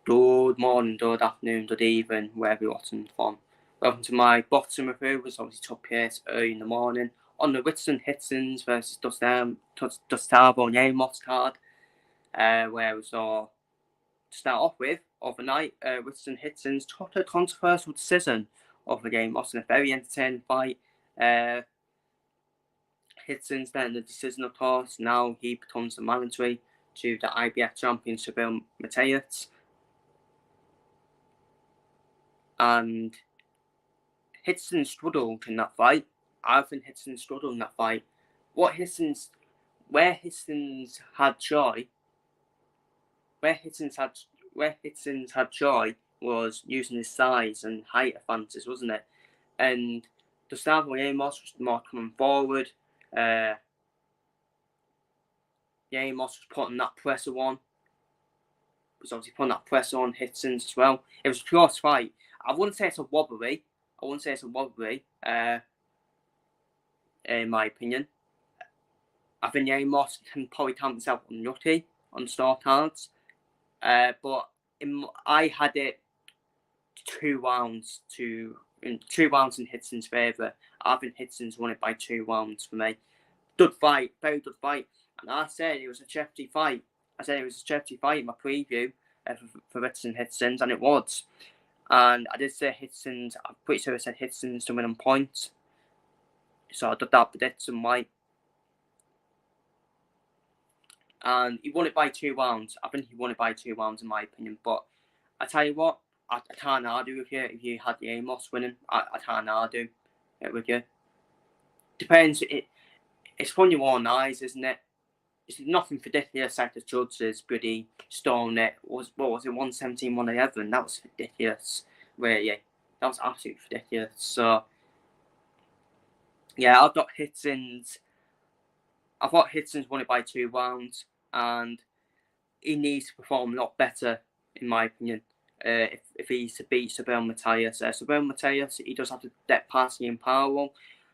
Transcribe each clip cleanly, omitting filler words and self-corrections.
Good morning, good afternoon, good evening, wherever you're watching from. Welcome to my boxing review, which obviously took place early in the morning on the Richardson Hitchins versus Gustavo and Lemos card, where we saw, to start off with, overnight, Richardson Hitchins took a controversial decision of the game, lost in a very entertaining fight. Hitchins then the decision, of course. Now he becomes the mandatory to the IBF champion Seville Mateus. And Hitchins struggled in that fight. I think Hitchins struggled in that fight. Where Hitchins had joy was using his size and height advantages, wasn't it? And Gustavo Lemos was more coming forward. Lemos was putting that pressure on. Was obviously putting that pressure on Hitchins as well. It was a close fight. I wouldn't say it's a robbery. In my opinion. I think Lemos can probably count himself unlucky on the star cards. But I had it 2 rounds in Hitchins' favour. I think Hitchins won it by 2 rounds for me. Good fight, very good fight. And I said it was a Chefty fight. In my preview for Richardson Hitchins, and it was. And I did say Hitchins, I'm pretty sure I said Hitchins to win on points. So I did that prediction right. And he won it by 2 rounds. I think he won it by 2 rounds in my opinion. But I tell you what, I can't argue with you if you had Lemos winning. I can't argue it with you. Depends. It's from your own eyes, isn't it? It's nothing ridiculous like the judges bloody stolen it. What was it, 117, 111? That was ridiculous, really. That was absolutely ridiculous. So, yeah, I've got Hitchins. I thought Hitchins won it by 2 rounds, and he needs to perform a lot better, in my opinion, if he's to beat Seville Mateus. Seville Mateus, he does have to get past Ian Powell.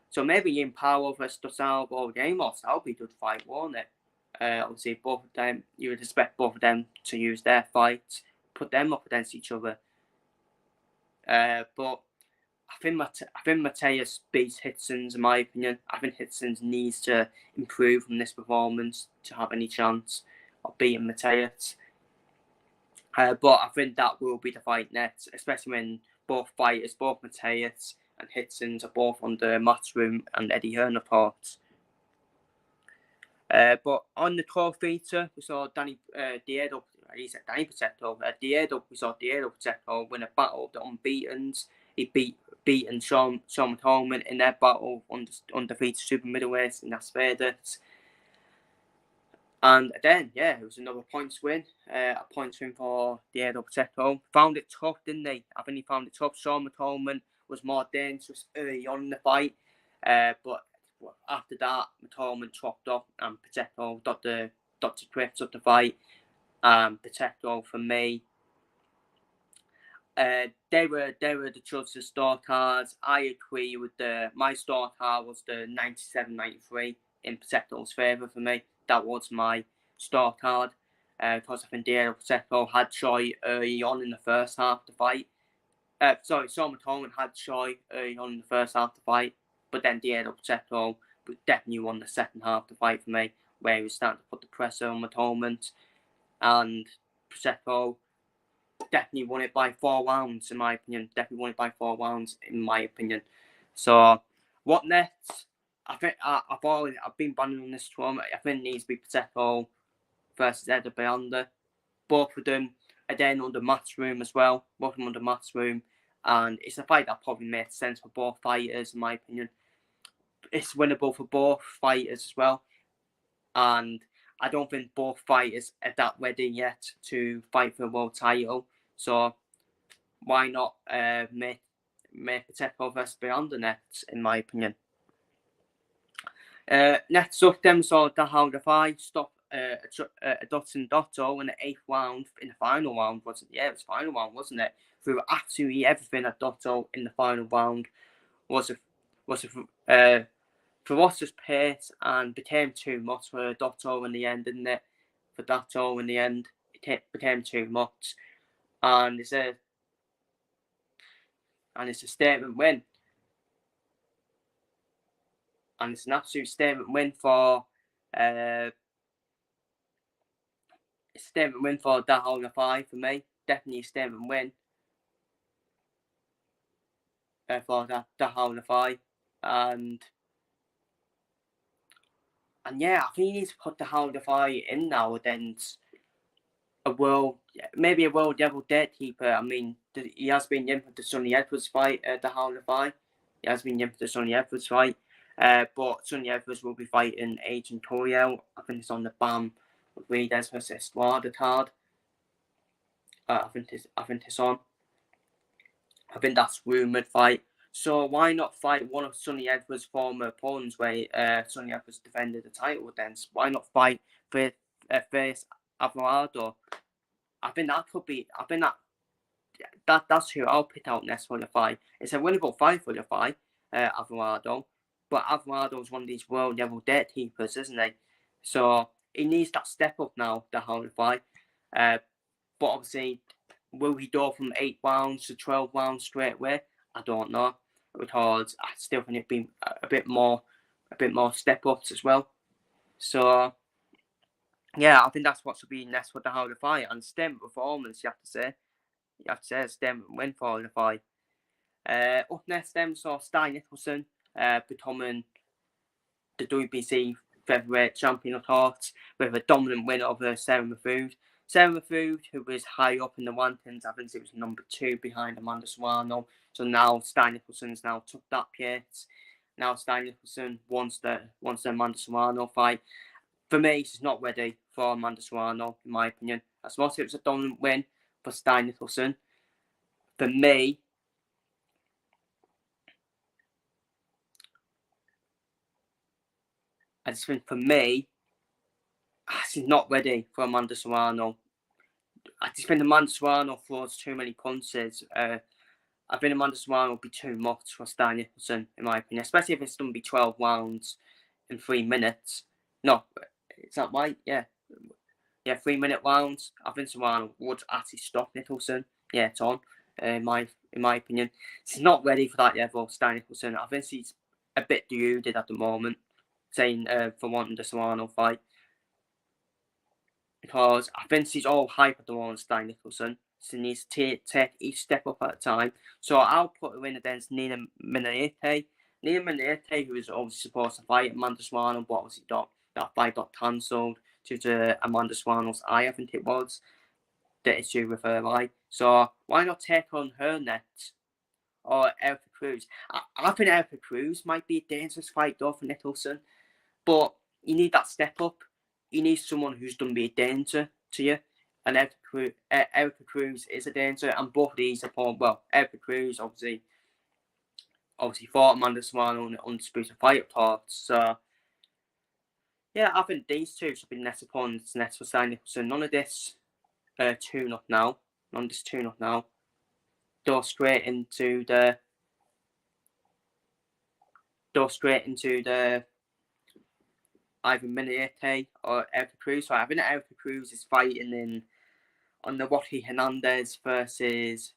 So maybe Ian Powell versus Gustavo or Lemos, that would be a good fight, won't it? Obviously, both of them, you would expect both of them to use their fights, put them up against each other. But I think Mateus beats Hitchins, in my opinion. I think Hitchins needs to improve from this performance to have any chance of beating Mateus. But I think that will be the fight next, especially when both fighters, both Mateus and Hitchins, are both on the Matchroom and Eddie Hearn reports. But on the core feature, we saw Diego Pacheco win a battle of the unbeatens. He beaten Sean McCormick in their battle on the undefeated super middleweight in Las Vegas. And then, yeah, it was another points win. A points win for Diego Pacheco. Found it tough, didn't they? I think he found it tough. Sean McCormick was more dangerous early on in the fight. But after that, McCormick chopped off and Pacheco got the grips of the fight. Pacheco, for me, they were the judges' scorecards. I agree with my scorecard was the 97-93 in Pacheco's favour for me. That was my scorecard because I think Diego Pacheco had joy early on in the first half of the fight. Sean McCormick had joy early on in the first half of the fight, but then Diego Pacheco definitely won the second half of the fight for me, where he was starting to put the pressure on McCormick, and Pacheco definitely won it by 4 rounds, in my opinion. So, what next? I think I've been banning on this one. I think it needs to be Pacheco versus Eder Beyonder. Both of them are then under Matchroom as well. And it's a fight that probably makes sense for both fighters, in my opinion. It's winnable for both fighters as well. And I don't think both fighters are that ready yet to fight for a world title. So why not make Pacheco versus Beyonder next, in my opinion. Next up, then saw the fight stop Dotson Dotto in the 8th round, in the final round, wasn't it? Yeah, it was the final round, wasn't it? Through absolutely everything at Dotto in the final round was a ferocious pace and became too much for Dotto in the end, didn't it? For Dotto in the end, it became too much. and it's a statement win, and it's an absolute statement win for Dahal Nafai for me. Definitely a statement win for Dahal Nafai, and yeah, I think he needs to put Dahal Nafai in now against maybe a world level deadkeeper. I mean, he has been in for the Sonny Edwards fight, Dahal Nafai. He has been in for the Sonny Edwards fight, but Sonny Edwards will be fighting Adrian Toriel. I think it's on the BAM Reeders versus Estrada card. I think it's on. I think that's rumoured fight. So why not fight one of Sonny Edwards' former opponents where Sonny Edwards defended the title then? Why not fight for face Alvarado? I think that's who I'll pick out next for the fight. It's a winnable fight for the fight, Alvarado. But Alvarado's one of these world level dead keepers, isn't he? So he needs that step up now, the whole fight. But obviously, will he go from 8 rounds to 12 rounds straight away? I don't know, because I still think it'd be a bit more step ups as well. So yeah, I think that's what's to be next for the whole fight, and stem performance. You have to say stem win for the fight. Up next, then saw Stein Nicholson becoming the WBC featherweight champion of hearts with a dominant win over Sarah Mahfood. Sarah Mahfood, who was high up in the rankings, I think it was number 2 behind Amanda Serrano. So now Stein Nicholson's now took that place. Now Stein Nicholson wants the Amanda Serrano fight. For me, she's not ready for Amanda Serrano, in my opinion. As much as it was a dominant win for Stein Nicholson, for me, I just think she's not ready for Amanda Serrano. I just think Amanda Serrano throws too many punches. I think Amanda Serrano will be too much for Stein Nicholson, in my opinion, especially if it's going to be 12 rounds in 3 minutes. No, is that right? Yeah. Yeah, 3-minute rounds. I think Serrano would actually stop Nicholson. Yeah, it's on. In my opinion, she's not ready for that level. Stein Nicholson. I think she's a bit deluded at the moment, saying for wanting the Serrano fight, because I think she's all hype at the moment. Stein Nicholson. She needs to take each step up at a time. So I'll put her in against Nina Minete. Nina Minete, who was obviously supposed to fight Amanda Serrano, but obviously that fight got cancelled due to Amanda Serrano's eye, I think it was, the issue with her eye. So why not take on her next? Or Erica Cruz? I think Erica Cruz might be a dangerous fight though for Nicholson, but you need that step up. You need someone who's going to be a danger to you. And Erica Cruz is a danger, and both of these are Erica Cruz obviously fought Amanda Serrano in the undisputed fight parts. So yeah, I think these two should be the next opponents next for Stein Nicholson. None of this tune-up now. Go straight into the either Minete or Erica Cruz. So I think Erica Cruz is fighting on the Rocky Hernandez versus,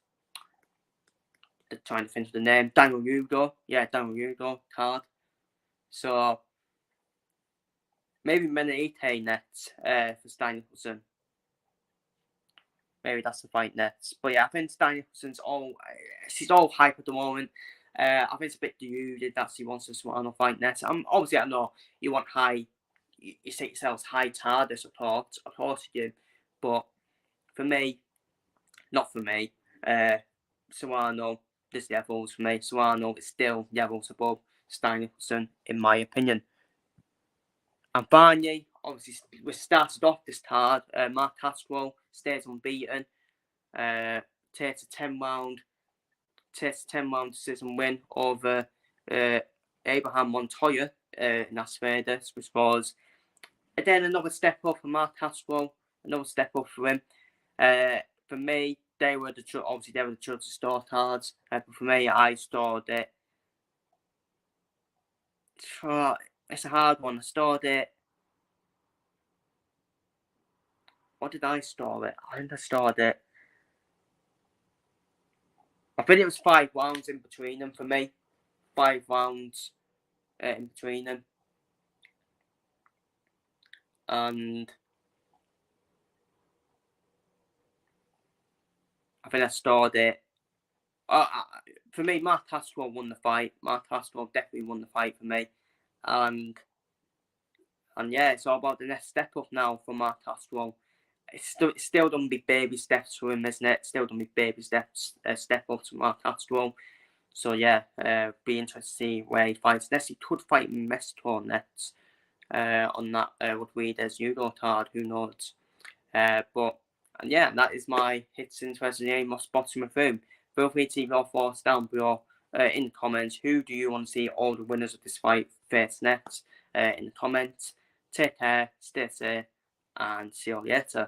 trying to think of the name, Daniel Hugo. Yeah, Daniel Hugo card. So maybe Minete next for Stein Nicholson. Maybe that's the fight next. But yeah, I think Stein Nicholson's she's all hype at the moment. I think it's a bit deluded that she wants to Serrano fight next. Obviously, I know you want you set yourselves high targets, of course you do. But for me, not for me. Serrano, this levels for me. Serrano is still levels above Stein Nicholson, in my opinion. And finally, obviously, we started off this card. Mark Castro stays unbeaten. Takes a 10-round decision win over Abraham Montoya in Las Vegas, which was again another step up for Mark Castro, another step up for him. For me, they were the judges' store cards, but for me, I stored it. It's a hard one. I stored it. What did I store it? I think I stored it. I think it was 5 rounds in between them for me. 5 rounds in between them. And I think I scored it. For me, Mark Castro won the fight. Mark Castro definitely won the fight for me. And yeah, it's all about the next step up now for Mark Castro. It's still going to be baby steps for him, isn't it? Still going to be baby steps, step up to Mark Castro. So yeah, be interested to see where he fights next. He could fight Mexico next on that Rodriguez Euro card. Who knows? But and yeah, that is my Hitchins versus Lemos boxing review. Feel free to leave your thoughts down below in the comments. Who do you want to see all the winners of this fight face next? In the comments. Take care, stay safe, and see you later.